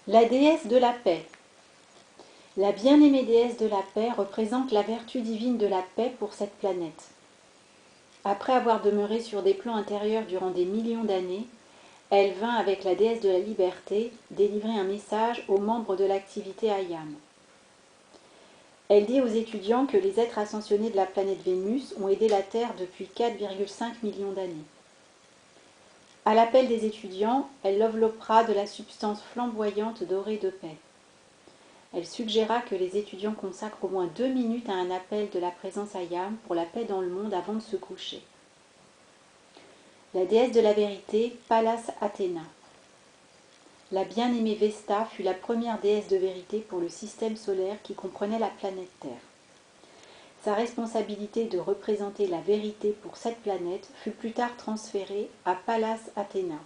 La déesse de la paix. La bien-aimée déesse de la paix représente la vertu divine de la paix pour cette planète. Après avoir demeuré sur des plans intérieurs durant des millions d'années, elle vint avec la déesse de la liberté délivrer un message aux membres de l'activité Ayam. Elle dit aux étudiants que les êtres ascensionnés de la planète Vénus ont aidé la Terre depuis 4,5 millions d'années. À l'appel des étudiants, elle l'enveloppera de la substance flamboyante dorée de paix. Elle suggéra que les étudiants consacrent au moins 2 minutes à un appel de la présence Ayam pour la paix dans le monde avant de se coucher. La déesse de la vérité, Pallas Athéna. La bien-aimée Vesta fut la première déesse de vérité pour le système solaire qui comprenait la planète Terre. Sa responsabilité de représenter la vérité pour cette planète fut plus tard transférée à Pallas Athéna.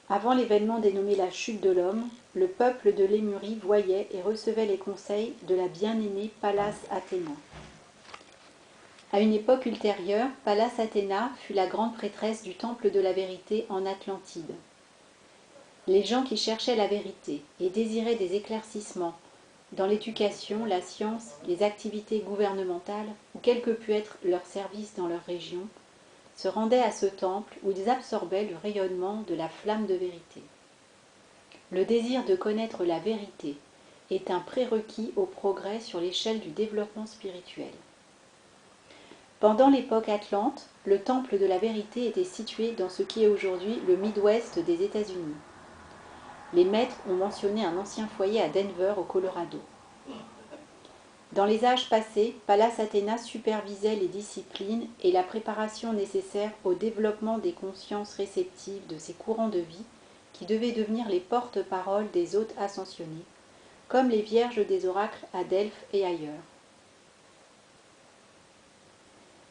Avant l'événement dénommé la chute de l'homme, le peuple de Lémurie voyait et recevait les conseils de la bien-aimée Pallas Athéna. À une époque ultérieure, Pallas Athéna fut la grande prêtresse du temple de la vérité en Atlantide. Les gens qui cherchaient la vérité et désiraient des éclaircissements dans l'éducation, la science, les activités gouvernementales ou quel que pût être leur service dans leur région, se rendaient à ce temple où ils absorbaient le rayonnement de la flamme de vérité. Le désir de connaître la vérité est un prérequis au progrès sur l'échelle du développement spirituel. Pendant l'époque atlante, le temple de la vérité était situé dans ce qui est aujourd'hui le Midwest des États-Unis. Les maîtres ont mentionné un ancien foyer à Denver, au Colorado. Dans les âges passés, Pallas Athéna supervisait les disciplines et la préparation nécessaire au développement des consciences réceptives de ces courants de vie qui devaient devenir les porte-paroles des hôtes ascensionnés, comme les vierges des oracles à Delphes et ailleurs.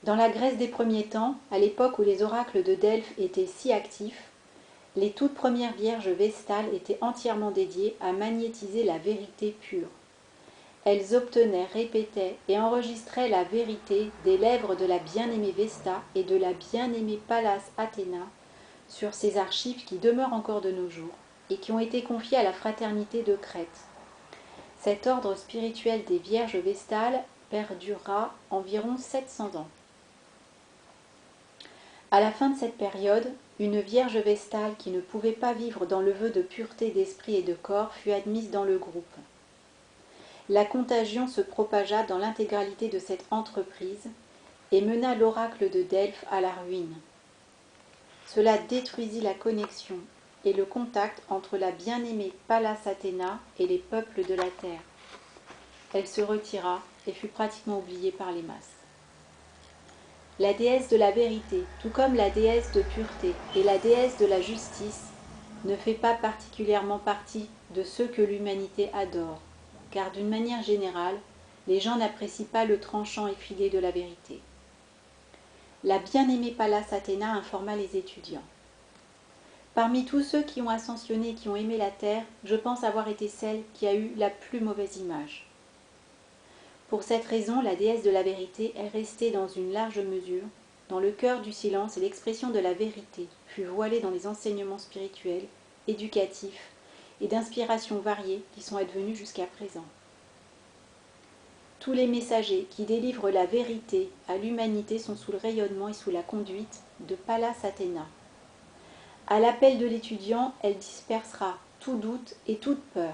Dans la Grèce des premiers temps, à l'époque où les oracles de Delphes étaient si actifs, les toutes premières vierges vestales étaient entièrement dédiées à magnétiser la vérité pure. Elles obtenaient, répétaient et enregistraient la vérité des lèvres de la bien-aimée Vesta et de la bien-aimée Pallas Athéna sur ces archives qui demeurent encore de nos jours et qui ont été confiées à la fraternité de Crète. Cet ordre spirituel des vierges vestales perdurera environ 700 ans. À la fin de cette période, une vierge vestale qui ne pouvait pas vivre dans le vœu de pureté d'esprit et de corps fut admise dans le groupe. La contagion se propagea dans l'intégralité de cette entreprise et mena l'oracle de Delphes à la ruine. Cela détruisit la connexion et le contact entre la bien-aimée Pallas Athéna et les peuples de la terre. Elle se retira et fut pratiquement oubliée par les masses. La déesse de la vérité, tout comme la déesse de pureté et la déesse de la justice, ne fait pas particulièrement partie de ceux que l'humanité adore, car d'une manière générale, les gens n'apprécient pas le tranchant effilé de la vérité. La bien-aimée Pallas Athéna informa les étudiants. Parmi tous ceux qui ont ascensionné et qui ont aimé la terre, je pense avoir été celle qui a eu la plus mauvaise image. Pour cette raison, la déesse de la vérité est restée dans une large mesure, dans le cœur du silence, et l'expression de la vérité fut voilée dans les enseignements spirituels, éducatifs et d'inspiration variées qui sont advenus jusqu'à présent. Tous les messagers qui délivrent la vérité à l'humanité sont sous le rayonnement et sous la conduite de Pallas Athéna. À l'appel de l'étudiant, elle dispersera tout doute et toute peur.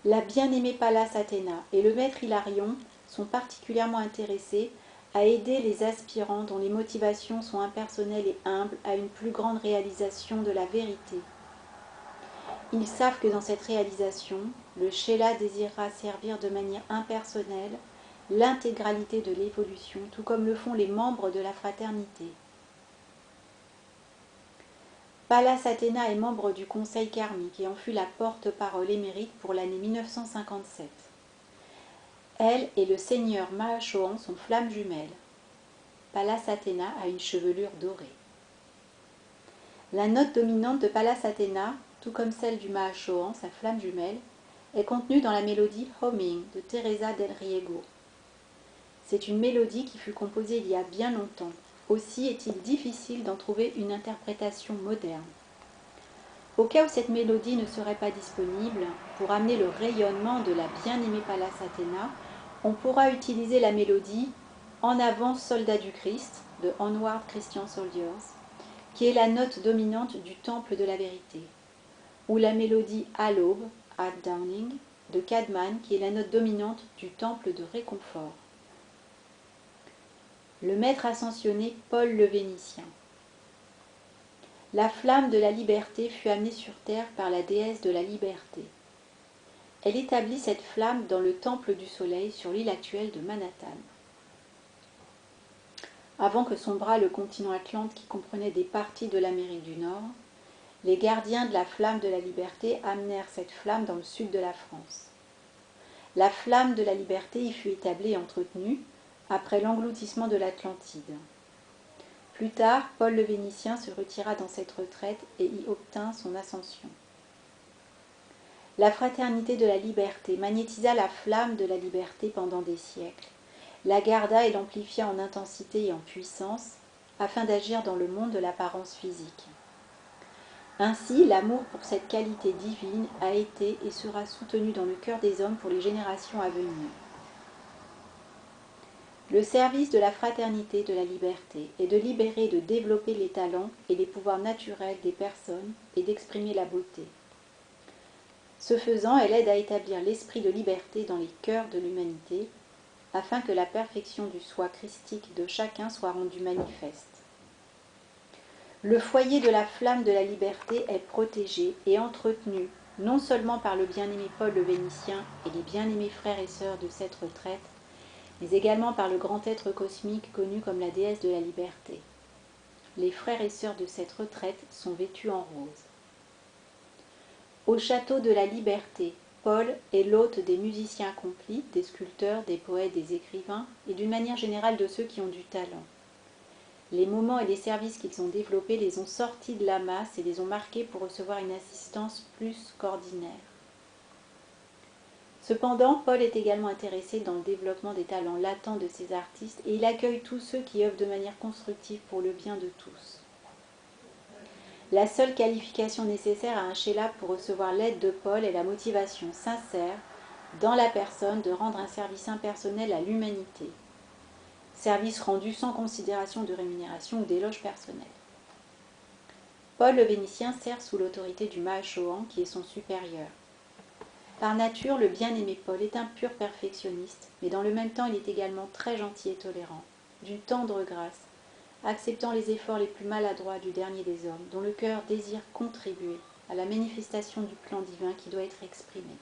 La bien-aimée Pallas Athéna et le maître Hilarion sont particulièrement intéressés à aider les aspirants dont les motivations sont impersonnelles et humbles à une plus grande réalisation de la vérité. Ils savent que dans cette réalisation, le Shéla désirera servir de manière impersonnelle l'intégralité de l'évolution, tout comme le font les membres de la fraternité. Pallas Athéna est membre du Conseil karmique et en fut la porte-parole émérite pour l'année 1957. Elle et le seigneur Mahachohan sont flammes jumelles. Pallas Athéna a une chevelure dorée. La note dominante de Pallas Athéna, tout comme celle du Mahachohan, sa flamme jumelle, est contenue dans la mélodie Homing de Teresa del Riego. C'est une mélodie qui fut composée il y a bien longtemps. Aussi est-il difficile d'en trouver une interprétation moderne. Au cas où cette mélodie ne serait pas disponible, pour amener le rayonnement de la bien-aimée Pallas Athéna, on pourra utiliser la mélodie « En avant, soldats du Christ » de Onward Christian Soldiers, qui est la note dominante du Temple de la Vérité, ou la mélodie « À l'aube » At Dawning de Cadman, qui est la note dominante du Temple de Réconfort. Le maître ascensionné Paul le Vénitien. La flamme de la liberté fut amenée sur terre par la déesse de la liberté. Elle établit cette flamme dans le temple du soleil sur l'île actuelle de Manhattan. Avant que sombrât le continent Atlante qui comprenait des parties de l'Amérique du Nord, les gardiens de la flamme de la liberté amenèrent cette flamme dans le sud de la France. La flamme de la liberté y fut établie et entretenue après l'engloutissement de l'Atlantide. Plus tard, Paul le Vénitien se retira dans cette retraite et y obtint son ascension. La fraternité de la liberté magnétisa la flamme de la liberté pendant des siècles, la garda et l'amplifia en intensité et en puissance, afin d'agir dans le monde de l'apparence physique. Ainsi, l'amour pour cette qualité divine a été et sera soutenu dans le cœur des hommes pour les générations à venir. Le service de la fraternité de la liberté est de libérer et de développer les talents et les pouvoirs naturels des personnes et d'exprimer la beauté. Ce faisant, elle aide à établir l'esprit de liberté dans les cœurs de l'humanité, afin que la perfection du soi christique de chacun soit rendue manifeste. Le foyer de la flamme de la liberté est protégé et entretenu non seulement par le bien-aimé Paul le Vénitien et les bien-aimés frères et sœurs de cette retraite, mais également par le grand être cosmique connu comme la déesse de la liberté. Les frères et sœurs de cette retraite sont vêtus en rose. Au château de la liberté, Paul est l'hôte des musiciens accomplis, des sculpteurs, des poètes, des écrivains et d'une manière générale de ceux qui ont du talent. Les moments et les services qu'ils ont développés les ont sortis de la masse et les ont marqués pour recevoir une assistance plus qu'ordinaire. Cependant, Paul est également intéressé dans le développement des talents latents de ces artistes et il accueille tous ceux qui œuvrent de manière constructive pour le bien de tous. La seule qualification nécessaire à un chela pour recevoir l'aide de Paul est la motivation sincère dans la personne de rendre un service impersonnel à l'humanité. Service rendu sans considération de rémunération ou d'éloge personnel. Paul le Vénitien sert sous l'autorité du Mahashohan qui est son supérieur. Par nature, le bien-aimé Paul est un pur perfectionniste, mais dans le même temps il est également très gentil et tolérant, d'une tendre grâce, acceptant les efforts les plus maladroits du dernier des hommes, dont le cœur désire contribuer à la manifestation du plan divin qui doit être exprimé.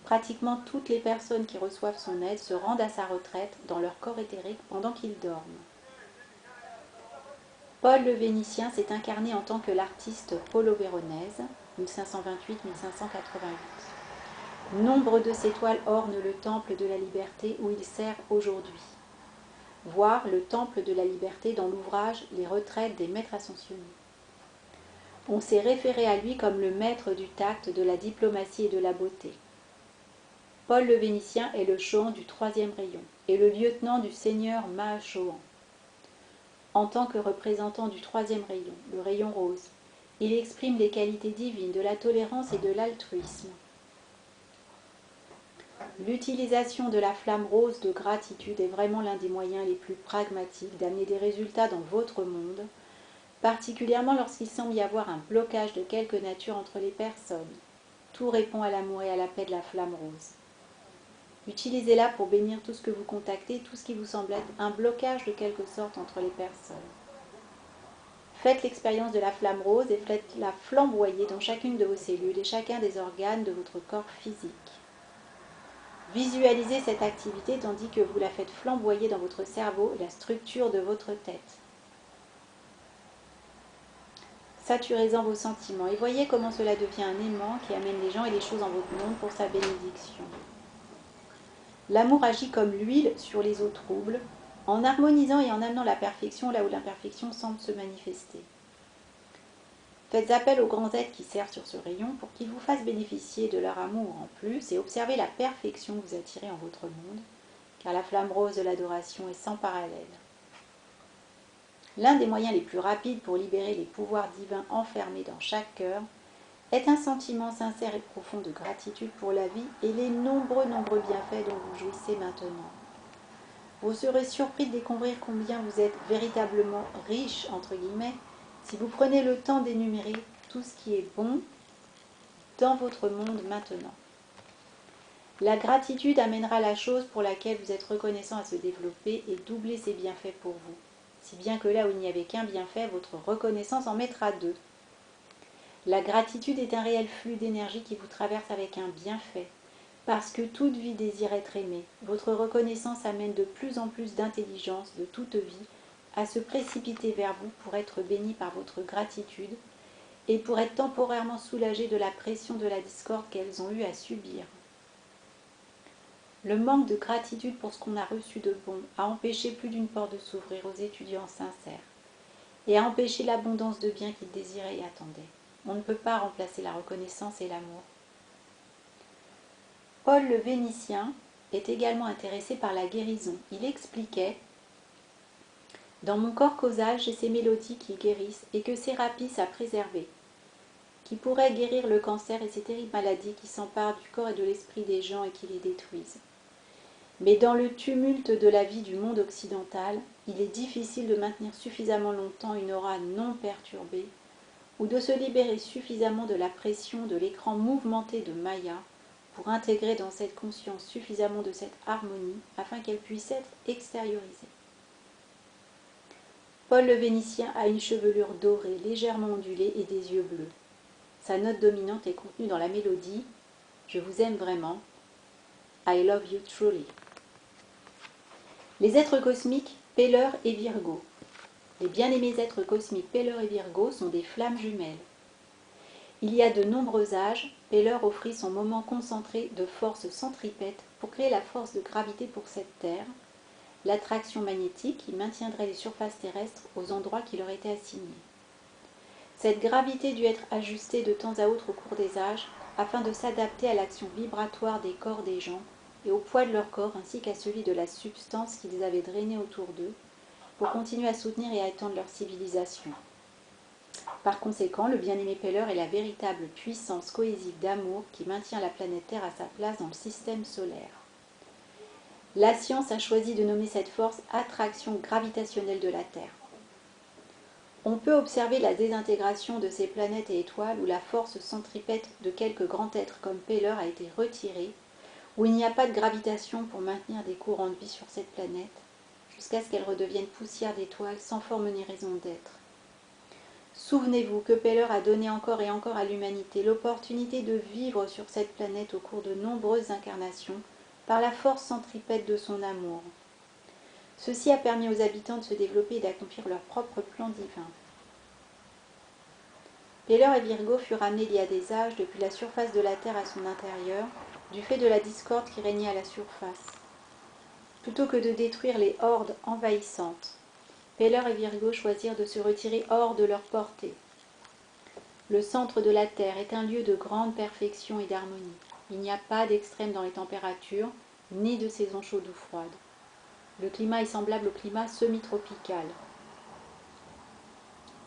Pratiquement toutes les personnes qui reçoivent son aide se rendent à sa retraite dans leur corps éthérique pendant qu'ils dorment. Paul le Vénitien s'est incarné en tant que l'artiste Paulo Veronese, 1528-1588. Nombre de ses toiles ornent le temple de la liberté où il sert aujourd'hui. Voir le temple de la liberté dans l'ouvrage Les retraites des maîtres ascensionnés. On s'est référé à lui comme le maître du tact, de la diplomatie et de la beauté. Paul le Vénitien est le Shohan du troisième rayon et le lieutenant du seigneur Mahashohan. En tant que représentant du troisième rayon, le rayon rose, il exprime les qualités divines de la tolérance et de l'altruisme. L'utilisation de la flamme rose de gratitude est vraiment l'un des moyens les plus pragmatiques d'amener des résultats dans votre monde, particulièrement lorsqu'il semble y avoir un blocage de quelque nature entre les personnes. Tout répond à l'amour et à la paix de la flamme rose. Utilisez-la pour bénir tout ce que vous contactez, tout ce qui vous semble être un blocage de quelque sorte entre les personnes. Faites l'expérience de la flamme rose et faites-la flamboyer dans chacune de vos cellules et chacun des organes de votre corps physique. Visualisez cette activité tandis que vous la faites flamboyer dans votre cerveau et la structure de votre tête. Saturez-en vos sentiments et voyez comment cela devient un aimant qui amène les gens et les choses dans votre monde pour sa bénédiction. L'amour agit comme l'huile sur les eaux troubles, en harmonisant et en amenant la perfection là où l'imperfection semble se manifester. Faites appel aux grands êtres qui servent sur ce rayon pour qu'ils vous fassent bénéficier de leur amour en plus et observez la perfection que vous attirez en votre monde, car la flamme rose de l'adoration est sans parallèle. l'un des moyens les plus rapides pour libérer les pouvoirs divins enfermés dans chaque cœur est un sentiment sincère et profond de gratitude pour la vie et les nombreux bienfaits dont vous jouissez maintenant. Vous serez surpris de découvrir combien vous êtes véritablement riche, entre guillemets, si vous prenez le temps d'énumérer tout ce qui est bon dans votre monde maintenant. La gratitude amènera la chose pour laquelle vous êtes reconnaissant à se développer et doubler ses bienfaits pour vous. Si bien que là où il n'y avait qu'un bienfait, votre reconnaissance en mettra deux. La gratitude est un réel flux d'énergie qui vous traverse avec un bienfait. Parce que toute vie désire être aimée, votre reconnaissance amène de plus en plus d'intelligence de toute vie à se précipiter vers vous pour être bénie par votre gratitude et pour être temporairement soulagée de la pression de la discorde qu'elles ont eu à subir. Le manque de gratitude pour ce qu'on a reçu de bon a empêché plus d'une porte de s'ouvrir aux étudiants sincères et a empêché l'abondance de biens qu'ils désiraient et attendaient. On ne peut pas remplacer la reconnaissance et l'amour. Paul le Vénitien est également intéressé par la guérison. Il expliquait « Dans mon corps causal, j'ai ces mélodies qui guérissent et que Sérapis a préservées, qui pourraient guérir le cancer et ces terribles maladies qui s'emparent du corps et de l'esprit des gens et qui les détruisent. Mais dans le tumulte de la vie du monde occidental, il est difficile de maintenir suffisamment longtemps une aura non perturbée ou de se libérer suffisamment de la pression de l'écran mouvementé de Maya pour intégrer dans cette conscience suffisamment de cette harmonie afin qu'elle puisse être extériorisée. Paul le Vénitien a une chevelure dorée, légèrement ondulée et des yeux bleus. Sa note dominante est contenue dans la mélodie « Je vous aime vraiment » I love you truly. Les êtres cosmiques Peller et Virgo. Les bien-aimés êtres cosmiques Peller et Virgo sont des flammes jumelles. Il y a de nombreux âges, Peller offrit son moment concentré de force centripète pour créer la force de gravité pour cette Terre, l'attraction magnétique qui maintiendrait les surfaces terrestres aux endroits qui leur étaient assignés. Cette gravité dut être ajustée de temps à autre au cours des âges afin de s'adapter à l'action vibratoire des corps des gens et au poids de leur corps ainsi qu'à celui de la substance qu'ils avaient drainée autour d'eux pour continuer à soutenir et à étendre leur civilisation. Par conséquent, le bien-aimé Peller est la véritable puissance cohésive d'amour qui maintient la planète Terre à sa place dans le système solaire. La science a choisi de nommer cette force attraction gravitationnelle de la Terre. On peut observer la désintégration de ces planètes et étoiles où la force centripète de quelques grands êtres comme Peller a été retirée, où il n'y a pas de gravitation pour maintenir des courants de vie sur cette planète, jusqu'à ce qu'elle redevienne poussière d'étoiles sans forme ni raison d'être. Souvenez-vous que Peller a donné encore et encore à l'humanité l'opportunité de vivre sur cette planète au cours de nombreuses incarnations par la force centripète de son amour. Ceci a permis aux habitants de se développer et d'accomplir leur propre plan divin. Peller et Virgo furent amenés il y a des âges depuis la surface de la Terre à son intérieur, du fait de la discorde qui régnait à la surface. Plutôt que de détruire les hordes envahissantes, Peller et Virgo choisirent de se retirer hors de leur portée. Le centre de la Terre est un lieu de grande perfection et d'harmonie. Il n'y a pas d'extrême dans les températures, ni de saison chaude ou froide. Le climat est semblable au climat semi-tropical.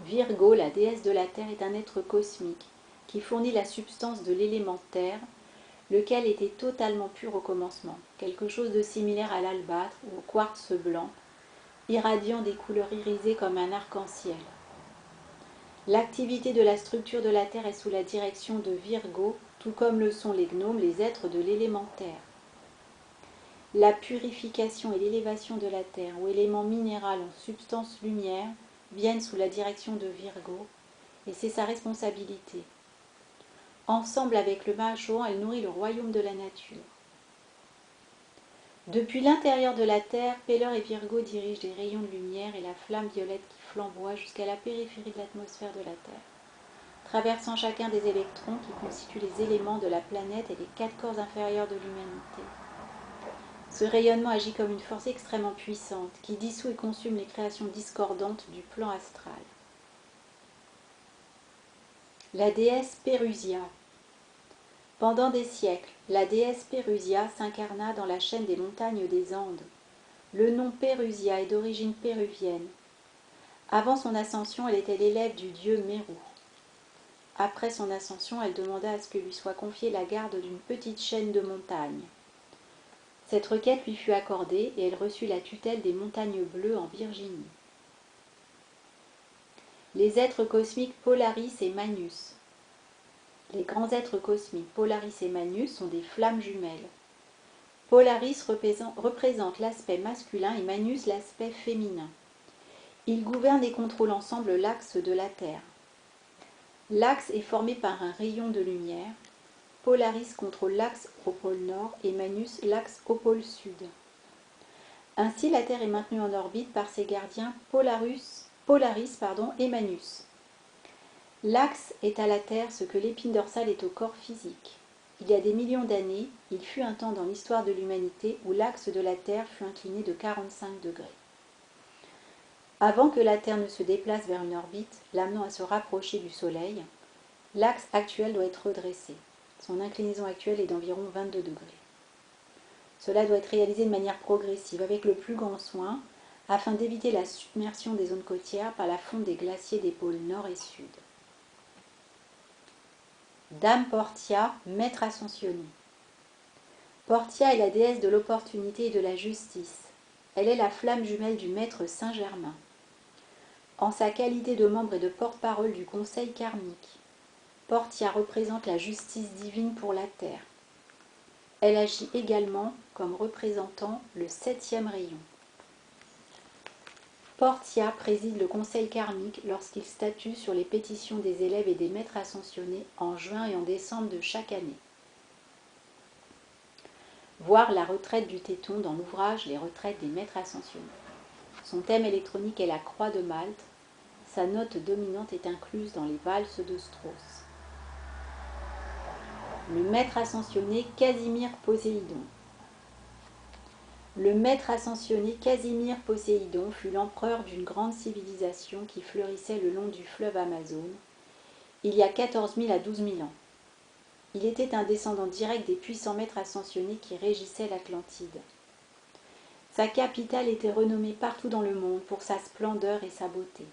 Virgo, la déesse de la Terre, est un être cosmique qui fournit la substance de l'élément Terre, lequel était totalement pur au commencement, quelque chose de similaire à l'albâtre ou au quartz blanc, irradiant des couleurs irisées comme un arc-en-ciel. L'activité de la structure de la Terre est sous la direction de Virgo, tout comme le sont les gnomes, les êtres de l'élément Terre. La purification et l'élévation de la Terre, ou élément minéral en substance lumière, viennent sous la direction de Virgo, et c'est sa responsabilité. Ensemble avec le Mahashohan, elle nourrit le royaume de la nature. Depuis l'intérieur de la Terre, Peller et Virgo dirigent les rayons de lumière et la flamme violette qui flamboie jusqu'à la périphérie de l'atmosphère de la Terre, traversant chacun des électrons qui constituent les éléments de la planète et les 4 corps inférieurs de l'humanité. Ce rayonnement agit comme une force extrêmement puissante qui dissout et consume les créations discordantes du plan astral. La déesse Pérusia. Pendant des siècles, la déesse Pérusia s'incarna dans la chaîne des montagnes des Andes. Le nom Pérusia est d'origine péruvienne. Avant son ascension, elle était l'élève du dieu Meru. Après son ascension, elle demanda à ce que lui soit confiée la garde d'une petite chaîne de montagnes. Cette requête lui fut accordée et elle reçut la tutelle des montagnes bleues en Virginie. Les êtres cosmiques Polaris et Magnus. Les grands êtres cosmiques Polaris et Magnus sont des flammes jumelles. Polaris représente l'aspect masculin et Magnus l'aspect féminin. Ils gouvernent et contrôlent ensemble l'axe de la Terre. L'axe est formé par un rayon de lumière. Polaris contrôle l'axe au pôle nord et Magnus l'axe au pôle sud. Ainsi, la Terre est maintenue en orbite par ses gardiens Polaris et Magnus. L'axe est à la Terre ce que l'épine dorsale est au corps physique. Il y a des millions d'années, il fut un temps dans l'histoire de l'humanité où l'axe de la Terre fut incliné de 45 degrés. Avant que la Terre ne se déplace vers une orbite, l'amenant à se rapprocher du Soleil, l'axe actuel doit être redressé. Son inclinaison actuelle est d'environ 22 degrés. Cela doit être réalisé de manière progressive, avec le plus grand soin, afin d'éviter la submersion des zones côtières par la fonte des glaciers des pôles nord et sud. Dame Portia, maître ascensionné. Portia est la déesse de l'opportunité et de la justice. Elle est la flamme jumelle du maître Saint-Germain. En sa qualité de membre et de porte-parole du conseil karmique, Portia représente la justice divine pour la Terre. Elle agit également comme représentant le 7e rayon. Portia préside le conseil karmique lorsqu'il statue sur les pétitions des élèves et des maîtres ascensionnés en juin et en décembre de chaque année. Voir la retraite du Téton dans l'ouvrage Les retraites des maîtres ascensionnés. Son thème électronique est la croix de Malte. Sa note dominante est incluse dans les valses de Strauss. Le maître ascensionné Casimir Poséidon. Le maître ascensionné Casimir Poséidon fut l'empereur d'une grande civilisation qui fleurissait le long du fleuve Amazone, il y a 14 000 à 12 000 ans. Il était un descendant direct des puissants maîtres ascensionnés qui régissaient l'Atlantide. Sa capitale était renommée partout dans le monde pour sa splendeur et sa beauté.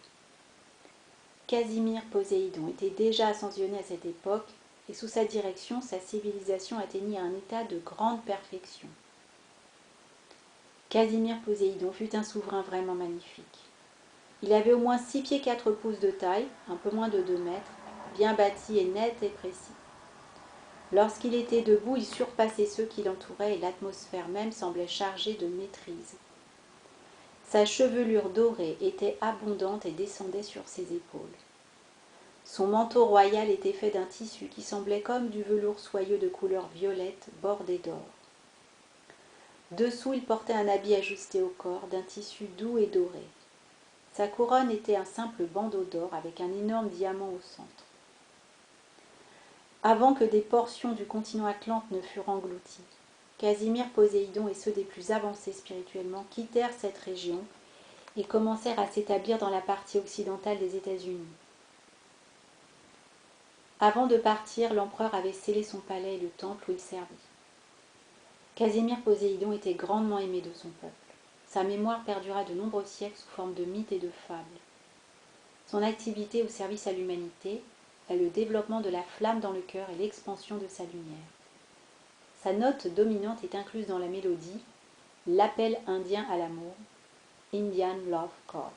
Casimir Poséidon était déjà ascensionné à cette époque et sous sa direction, sa civilisation atteignit un état de grande perfection. Casimir Poséidon fut un souverain vraiment magnifique. Il avait au moins 6 pieds 4 pouces de taille, un peu moins de 2 mètres, bien bâti et net et précis. Lorsqu'il était debout, il surpassait ceux qui l'entouraient et l'atmosphère même semblait chargée de maîtrise. Sa chevelure dorée était abondante et descendait sur ses épaules. Son manteau royal était fait d'un tissu qui semblait comme du velours soyeux de couleur violette bordé d'or. Dessous, il portait un habit ajusté au corps, d'un tissu doux et doré. Sa couronne était un simple bandeau d'or avec un énorme diamant au centre. Avant que des portions du continent Atlante ne furent englouties, Casimir Poséidon et ceux des plus avancés spirituellement quittèrent cette région et commencèrent à s'établir dans la partie occidentale des États-Unis. Avant de partir, l'empereur avait scellé son palais et le temple où il servit. Casimir Poséidon était grandement aimé de son peuple. Sa mémoire perdura de nombreux siècles sous forme de mythes et de fables. Son activité au service à l'humanité est le développement de la flamme dans le cœur et l'expansion de sa lumière. Sa note dominante est incluse dans la mélodie « L'appel indien à l'amour » Indian Love Chord.